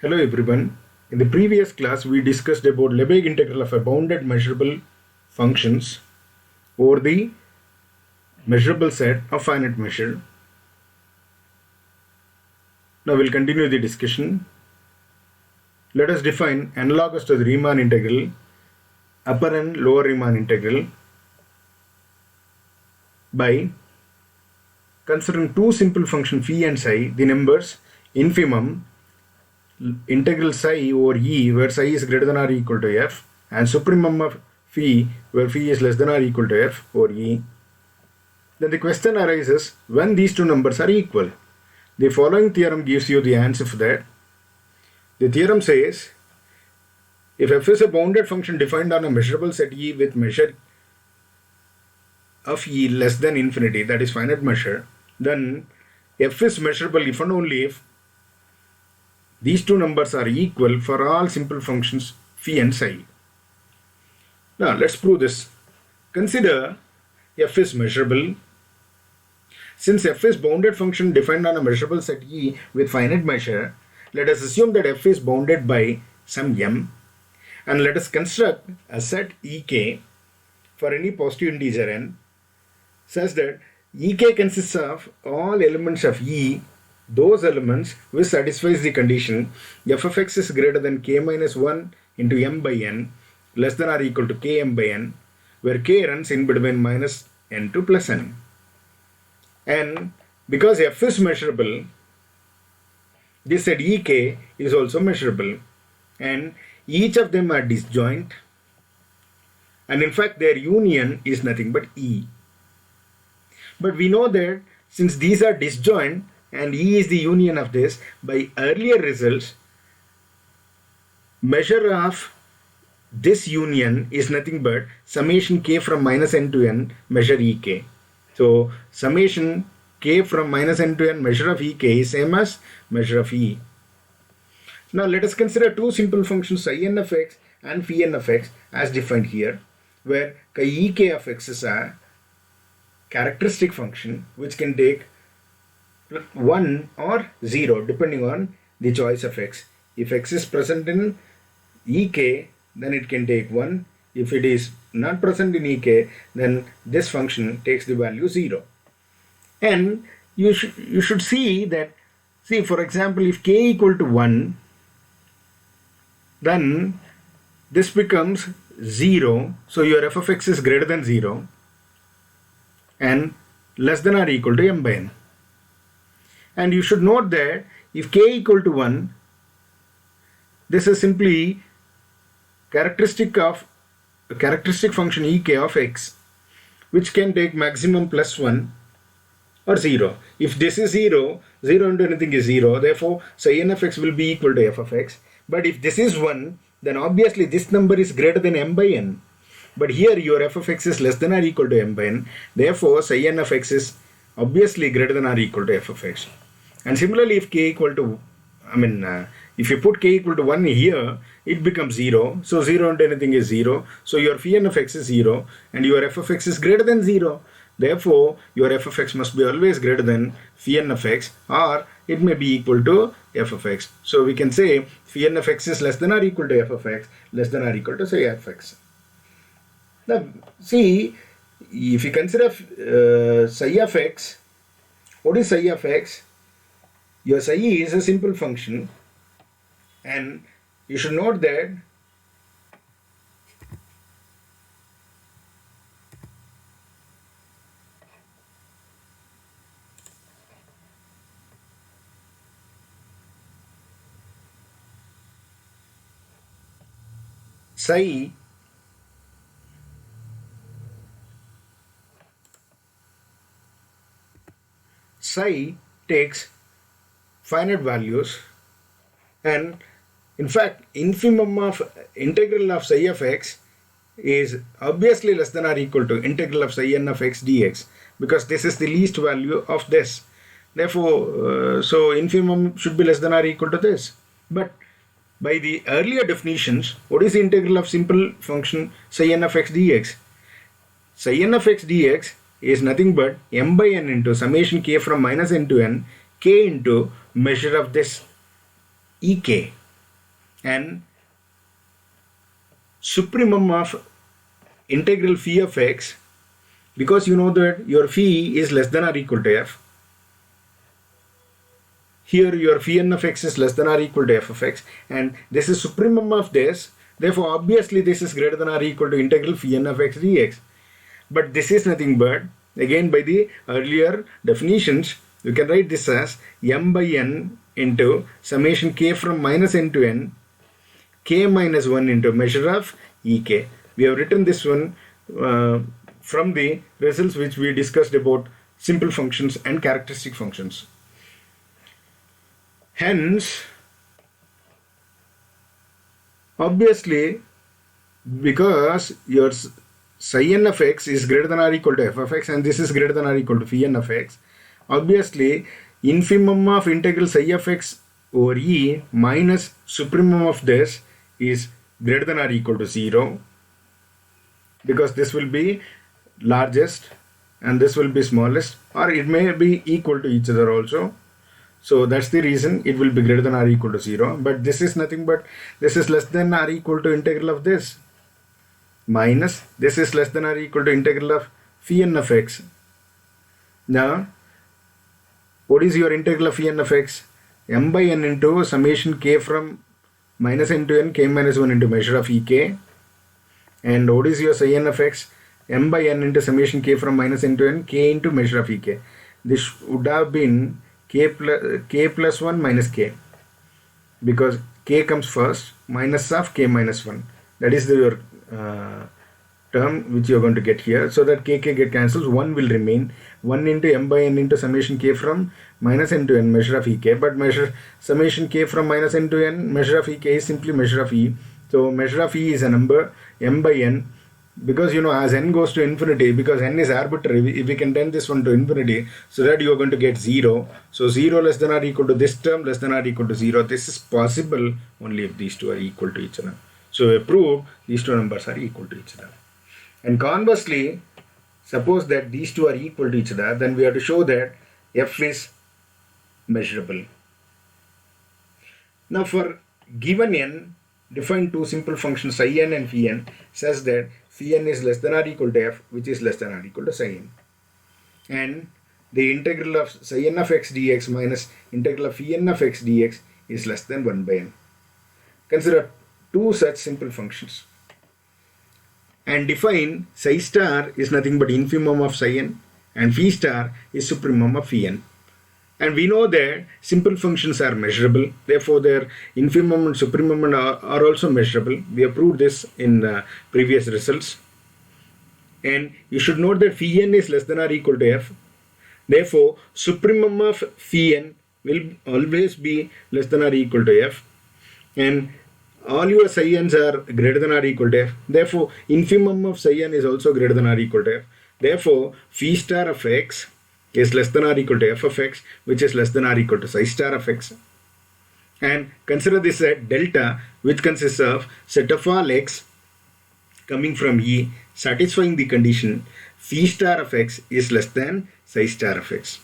Hello everyone. In the previous class we discussed about Lebesgue integral of a bounded measurable functions over the measurable set of finite measure. Now we'll continue the discussion. Let us define analogous to the Riemann integral, upper and lower Riemann integral by considering two simple functions phi and psi, the numbers infimum integral psi over E where psi is greater than or equal to f, and supremum of phi where phi is less than or equal to f over E. Then the question arises when these two numbers are equal. The following theorem gives you the answer for that. The theorem says if f is a bounded function defined on a measurable set E with measure of E less than infinity, that is finite measure, then f is measurable if and only if these two numbers are equal for all simple functions phi and psi. Now let's prove this. Consider f is measurable. Since f is bounded function defined on a measurable set E with finite measure, let us assume that f is bounded by some m, and let us construct a set Ek for any positive integer n such that Ek consists of all elements of E, those elements which satisfies the condition f of x is greater than k minus 1 into m by n less than or equal to km by n, where k runs in between minus n to plus n. And because f is measurable, this set Ek is also measurable, and each of them are disjoint, and in fact their union is nothing but E. But we know that since these are disjoint and E is the union of this, by earlier results, measure of this union is nothing but summation k from minus n to n measure Ek. So summation k from minus n to n measure of Ek is same as measure of E. Now let us consider two simple functions psi n of x and phi n of x as defined here, where chi Ek of x is a characteristic function which can take 1 or 0 depending on the choice of x. If x is present in Ek, then it can take 1. If it is not present in Ek, then this function takes the value 0. And you should see that, for example, if k equal to 1, then this becomes 0, so your f of x is greater than 0 and less than or equal to m by n. And you should note that if k equal to 1, this is simply characteristic function Ek of x, which can take maximum plus 1 or 0. If this is 0, 0 into anything is 0, therefore psi n of x will be equal to f of x. But if this is 1, then obviously this number is greater than m by n. But here your f of x is less than or equal to m by n, therefore psi n of x is obviously greater than or equal to f of x. And similarly, if k equal to, if you put k equal to 1 here, it becomes 0. So 0 into anything is 0. So your phi n of x is 0 and your f of x is greater than 0. Therefore, your f of x must be always greater than phi n of x, or it may be equal to f of x. So we can say phi n of x is less than or equal to f of x, less than or equal to say f of x. Now see, if you consider psi of x, what is psi of x? Your psi is a simple function, and you should note that psi takes finite values, and in fact infimum of integral of psi of x is obviously less than or equal to integral of psi n of x dx, because this is the least value of this. Therefore so infimum should be less than or equal to this. But by the earlier definitions, what is the integral of simple function psi n of x dx? Psi n of x dx is nothing but m by n into summation k from minus n to n, k into measure of this Ek. and supremum of integral phi of x, because you know that your phi is less than or equal to f. Here your phi n of x is less than or equal to f of x, and this is supremum of this. Therefore, obviously this is greater than or equal to integral phi n of x dx. But this is nothing but, again by the earlier definitions, you can write this as m by n into summation k from minus n to n, k minus 1 into measure of ek. We have written this one from the results which we discussed about simple functions and characteristic functions. Hence, obviously, because your psi n of x is greater than or equal to f of x, and this is greater than or equal to phi n of x, obviously infimum of integral psi of x over e minus supremum of this is greater than or equal to 0, because this will be largest and this will be smallest, or it may be equal to each other also. So that's the reason it will be greater than or equal to 0. But this is nothing but, this is less than or equal to integral of this, minus this is less than or equal to integral of phi n of x. Now, what is your integral of phi n of x? M by n into summation k from minus n to n, k minus 1 into measure of ek. And what is your psi n of x? M by n into summation k from minus n to n, k into measure of ek. This would have been k plus 1 minus k, because k comes first, minus of k minus 1. That is your term which you are going to get here. So that k get cancels, 1 will remain. 1 into m by n into summation k from minus n to n, measure of ek. But measure summation k from minus n to n, measure of ek is simply measure of e. So measure of e is a number m by n, because you know as n goes to infinity, because n is arbitrary, if we can turn this one to infinity, so that you are going to get 0. So 0 less than or equal to this term less than or equal to 0. This is possible only if these two are equal to each other. So we prove these two numbers are equal to each other. And conversely, suppose that these two are equal to each other, then we have to show that f is measurable. Now for given n, define two simple functions psi n and phi n such that phi n is less than or equal to f, which is less than or equal to psi n. And the integral of psi n of x dx minus integral of phi n of x dx is less than 1 by n. Consider two such simple functions. And define psi star is nothing but infimum of psi n, and phi star is supremum of phi n. And we know that simple functions are measurable, therefore their infimum and supremum are also measurable. We have proved this in previous results. And you should note that phi n is less than or equal to f. Therefore, supremum of phi n will always be less than or equal to f. And all your psi n's are greater than or equal to f. Therefore, infimum of psi n is also greater than or equal to f. Therefore, phi star of x is less than or equal to f of x, which is less than or equal to psi star of x. And consider this set delta, which consists of set of all x coming from E satisfying the condition phi star of x is less than psi star of x.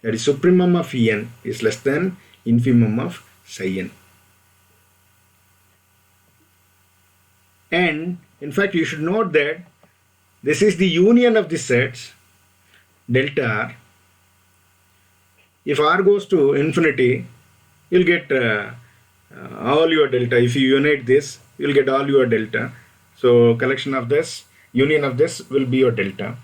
That is, supremum of phi n is less than infimum of psi n. And in fact, you should note that this is the union of the sets delta r. If r goes to infinity, you'll get all your delta. If you unite this, you'll get all your delta. So collection of this, union of this will be your delta.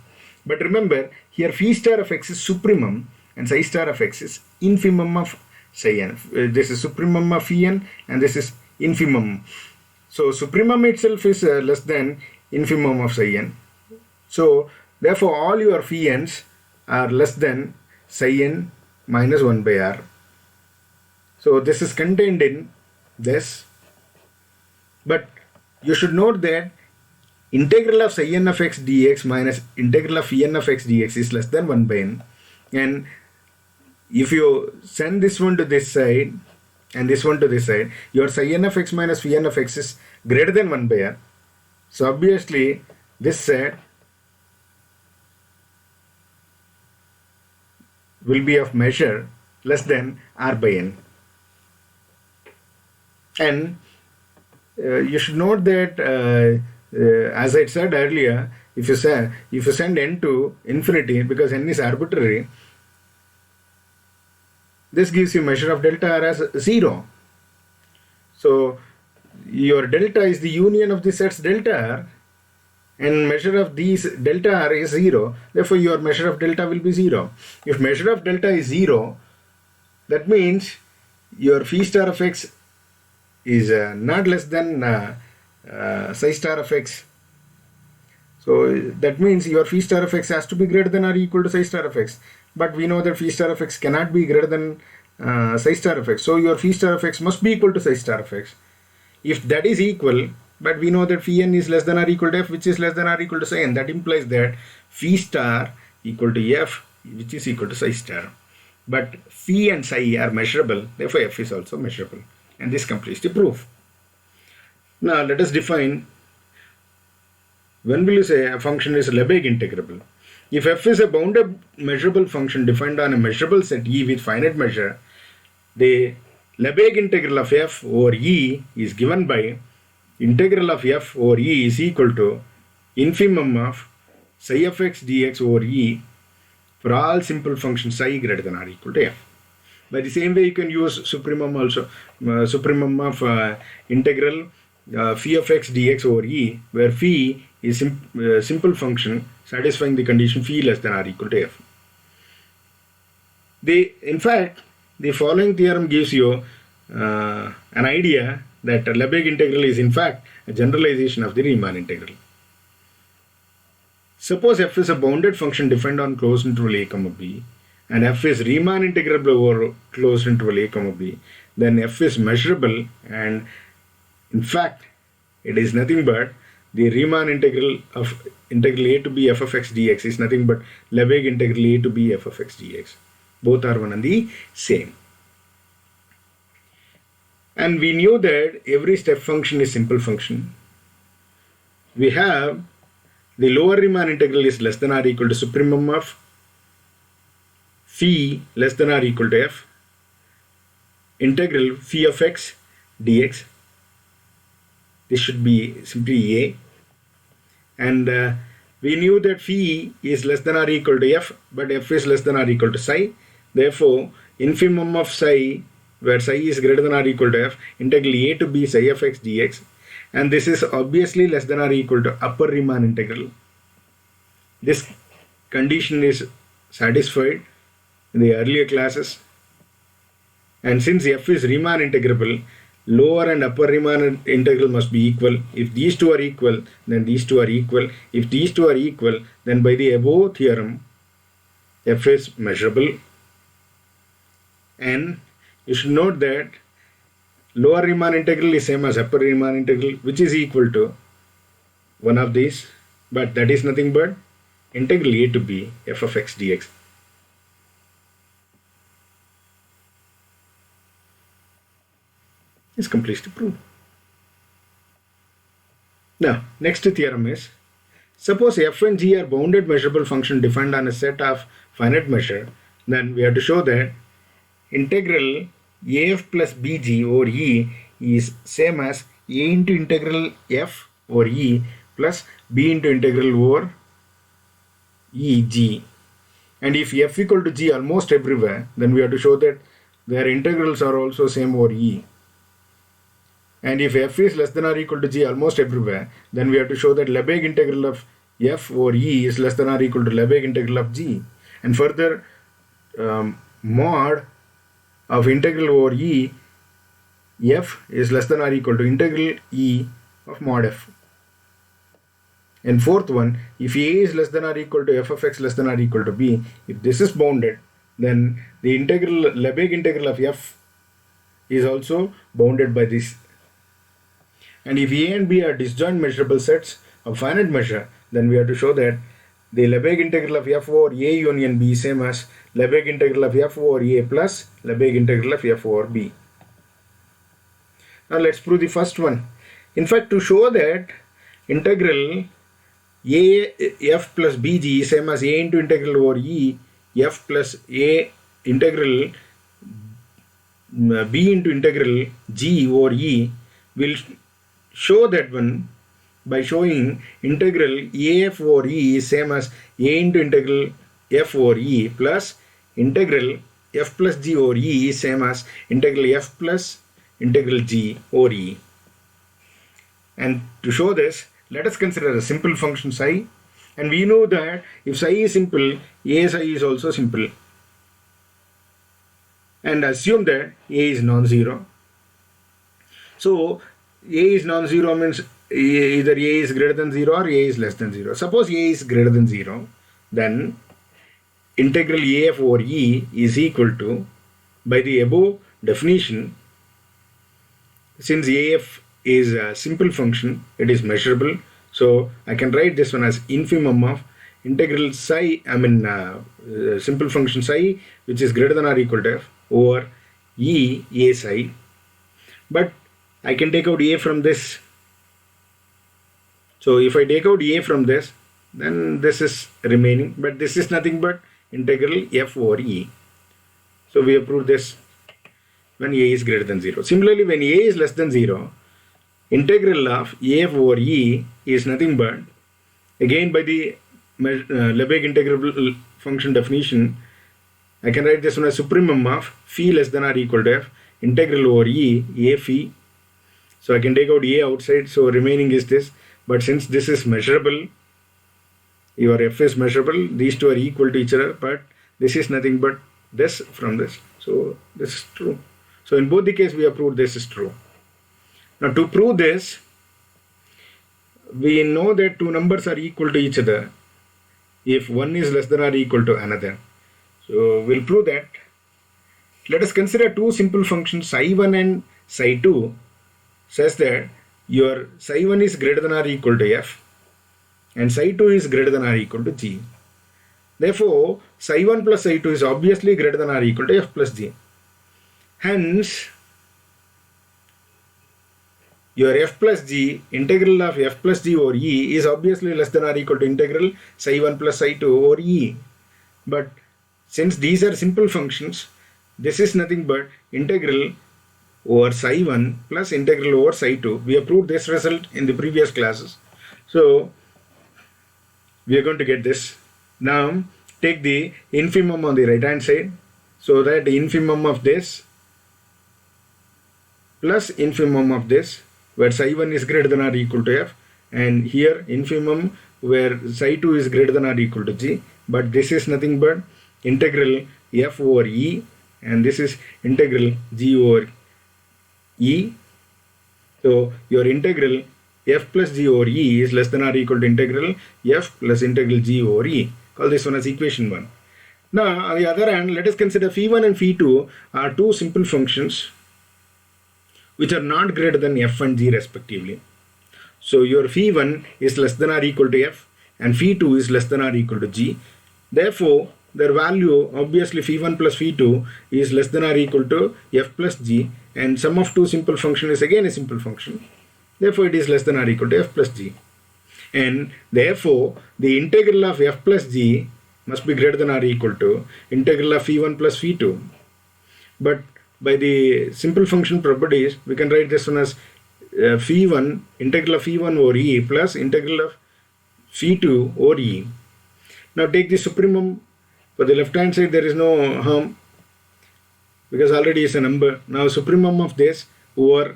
But remember, here phi star of x is supremum and psi star of x is infimum of psi n. This is supremum of phi n and this is infimum. So supremum itself is less than infimum of psi n. So therefore all your phi n's are less than psi n minus 1 by r. So this is contained in this. But you should note that integral of psi n of x dx minus integral of phi n of x dx is less than 1 by n. And if you send this one to this side and this one to this side, your psi n of x minus phi n of x is greater than 1 by r. So obviously this set will be of measure less than r by n. And you should note that as I said earlier, if you send n to infinity, because n is arbitrary, this gives you measure of delta r as 0. So your delta is the union of the sets delta r, and measure of these delta r is 0. Therefore your measure of delta will be 0. If measure of delta is 0, that means your phi star of x is not less than psi star of x. So that means your phi star of x has to be greater than or equal to psi star of x. But we know that phi star of x cannot be greater than psi star of x. So your phi star of x must be equal to psi star of x. If that is equal, but we know that phi n is less than or equal to f, which is less than or equal to psi n. That implies that phi star equal to f, which is equal to psi star. But phi and psi are measurable, therefore f is also measurable. And this completes the proof. Now let us define, when will you say a function is Lebesgue integrable? If f is a bounded measurable function defined on a measurable set E with finite measure, the Lebesgue integral of f over E is given by integral of f over E is equal to infimum of psi of x dx over E for all simple functions psi greater than or equal to f. By the same way, you can use supremum also, supremum of integral phi of x dx over E, where phi is simple function satisfying the condition phi less than or equal to f. In fact, the following theorem gives you an idea that Lebesgue integral is in fact a generalization of the Riemann integral. Suppose f is a bounded function defined on closed interval a comma b, and f is Riemann integrable over closed interval a comma b, then f is measurable, and in fact it is nothing but the Riemann integral of integral a to b f of x dx is nothing but Lebesgue integral a to b f of x dx. Both are one and the same. And we knew that every step function is simple function. We have the lower Riemann integral is less than or equal to supremum of phi less than or equal to f integral phi of x dx. This should be simply a. And we knew that phi is less than or equal to f, but f is less than or equal to psi. Therefore, infimum of psi, where psi is greater than or equal to f, integral a to b psi of x dx. And this is obviously less than or equal to upper Riemann integral. This condition is satisfied in the earlier classes. And since f is Riemann integrable, lower and upper Riemann integral must be equal. If these two are equal, then these two are equal. If these two are equal, then by the above theorem, f is measurable. And you should note that lower Riemann integral is same as upper Riemann integral, which is equal to one of these, but that is nothing but integral a to b f of x dx. This completes the proof. Now, next theorem is, suppose f and g are bounded measurable function defined on a set of finite measure, then we have to show that integral af plus bg over e is same as a into integral f over e plus b into integral over eg. And if f equal to g almost everywhere, then we have to show that their integrals are also same over e. And if f is less than or equal to g almost everywhere, then we have to show that Lebesgue integral of f over e is less than or equal to Lebesgue integral of g. And further, mod of integral over e f is less than or equal to integral e of mod f. And fourth one, if a is less than or equal to f of x less than or equal to b, if this is bounded, then the integral Lebesgue integral of f is also bounded by this. And if a and b are disjoint measurable sets of finite measure, then we have to show that the Lebesgue integral of f over a union b is same as Lebesgue integral of f over a plus Lebesgue integral of f over b. Now let's prove the first one. In fact, to show that integral a f plus bg is same as a into integral over e f plus a integral b into integral g over e will show that one by showing integral af over e is same as a into integral f over e plus integral f plus g over e is same as integral f plus integral g over e. And to show this, let us consider a simple function psi, and we know that if psi is simple, a psi is also simple, and assume that a is non-zero. So a is non-zero means either a is greater than 0 or a is less than 0. Suppose a is greater than 0, then integral af over e is equal to, by the above definition, since af is a simple function, it is measurable, so I can write this one as infimum of integral psi, simple function psi, which is greater than or equal to f over e a psi. But I can take out a from this. So if I take out a from this, then this is remaining, but this is nothing but integral f over e. So we have proved this when a is greater than 0. Similarly, when a is less than 0, integral of af over e is nothing but, again by the Lebesgue integrable function definition, I can write this one as supremum of phi less than or equal to f integral over e a phi. So I can take out a outside, so remaining is this. But since this is measurable, your f is measurable, these two are equal to each other, but this is nothing but this from this. So this is true. So in both the case we have proved this is true. Now to prove this, we know that two numbers are equal to each other if one is less than or equal to another. So we'll prove that. Let us consider two simple functions psi1 and psi2 such that your psi1 is greater than or equal to f and psi2 is greater than or equal to g. Therefore, psi1 plus psi2 is obviously greater than or equal to f plus g. Hence, your f plus g, integral of f plus g over e is obviously less than or equal to integral psi1 plus psi2 over e. But since these are simple functions, this is nothing but integral over psi1 plus integral over psi2. We have proved this result in the previous classes. So we are going to get this. Now take the infimum on the right hand side, so that the infimum of this plus infimum of this, where psi1 is greater than or equal to f, and here infimum where psi2 is greater than or equal to g, but this is nothing but integral f over e, and this is integral g over e. So your integral f plus g over e is less than or equal to integral f plus integral g over e. Call this one as equation 1. Now on the other hand, let us consider phi1 and phi2 are two simple functions which are not greater than f and g respectively. So your phi1 is less than or equal to f and phi2 is less than or equal to g. Therefore, their value, obviously phi1 plus phi2 is less than or equal to f plus g, and sum of two simple function is again a simple function. Therefore, it is less than or equal to f plus g. And therefore, the integral of f plus g must be greater than or equal to integral of phi1 plus phi2. But by the simple function properties, we can write this one as phi1, integral of phi1 over e plus integral of phi2 over e. Now take the supremum. For the left hand side there is no harm because already is a number. Now supremum of this over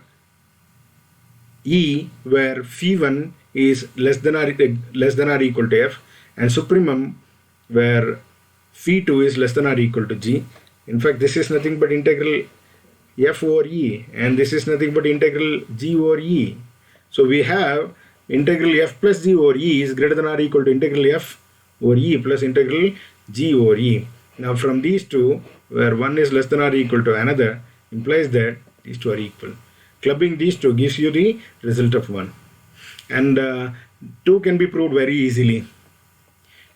e, where phi1 is less than or equal to f, and supremum where phi2 is less than or equal to g. In fact, this is nothing but integral f over e, and this is nothing but integral g over e. So we have integral f plus g over e is greater than or equal to integral f over e plus integral g over e. Now from these two, where one is less than or equal to another, implies that these two are equal. Clubbing these two gives you the result of 1. And 2 can be proved very easily,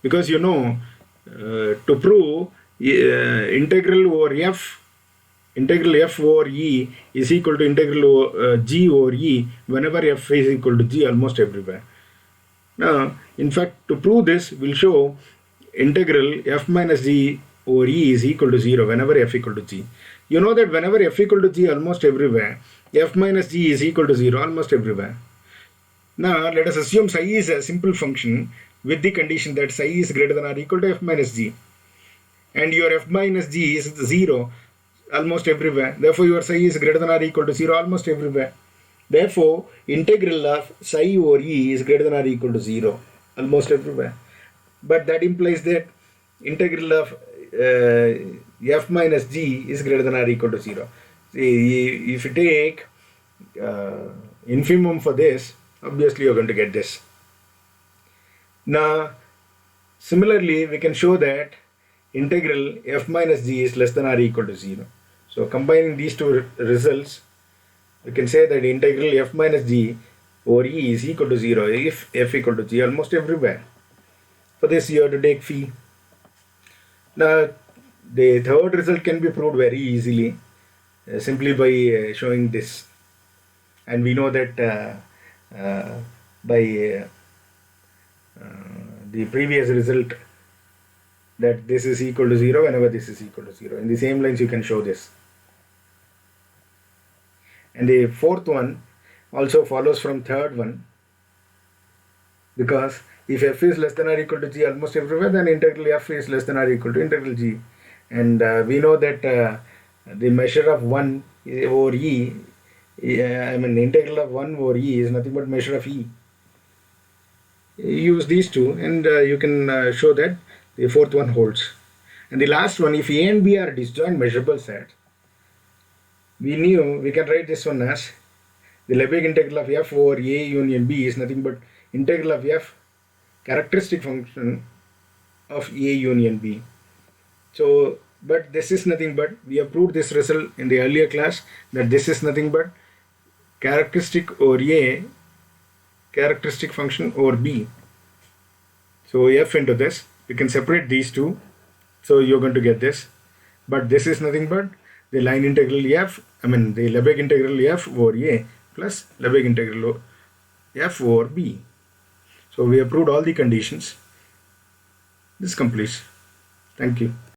because you know, to prove integral over f, integral f over e is equal to integral g over e whenever f is equal to g almost everywhere. Now, in fact, to prove this, we'll show integral f minus g over e is equal to 0 whenever f equal to g. You know that whenever f equal to g almost everywhere, f minus g is equal to 0 almost everywhere. Now let us assume psi is a simple function with the condition that psi is greater than or equal to f minus g. And your f minus g is 0 almost everywhere. Therefore, your psi is greater than or equal to 0 almost everywhere. Therefore, integral of psi over e is greater than or equal to 0 almost everywhere. But that implies that integral of f minus g is greater than or equal to 0. See, if you take infimum for this, obviously you're going to get this. Now, similarly, we can show that integral f minus g is less than or equal to 0. So, combining these two results, we can say that integral f minus g over e is equal to 0 if f equal to g almost everywhere. For this, you have to take phi. Now, the third result can be proved very easily simply by showing this. And we know that by the previous result that this is equal to 0 whenever this is equal to 0. In the same lines, you can show this. And the fourth one also follows from third one, because if f is less than or equal to g almost everywhere, then integral f is less than or equal to integral g. And we know that the measure of 1 over e, integral of 1 over e is nothing but measure of e. Use these two and you can show that the fourth one holds. And the last one, if a and b are disjoint measurable sets, we can write this one as the Lebesgue integral of f over a union b is nothing but integral of f characteristic function of a union b. So, but this is nothing but, we have proved this result in the earlier class, that this is nothing but characteristic over a characteristic function over b. So f into this, we can separate these two, so you're going to get this. But this is nothing but the line integral f, the Lebesgue integral f over a plus Lebesgue integral f over b. So we have proved all the conditions. This completes. Thank you.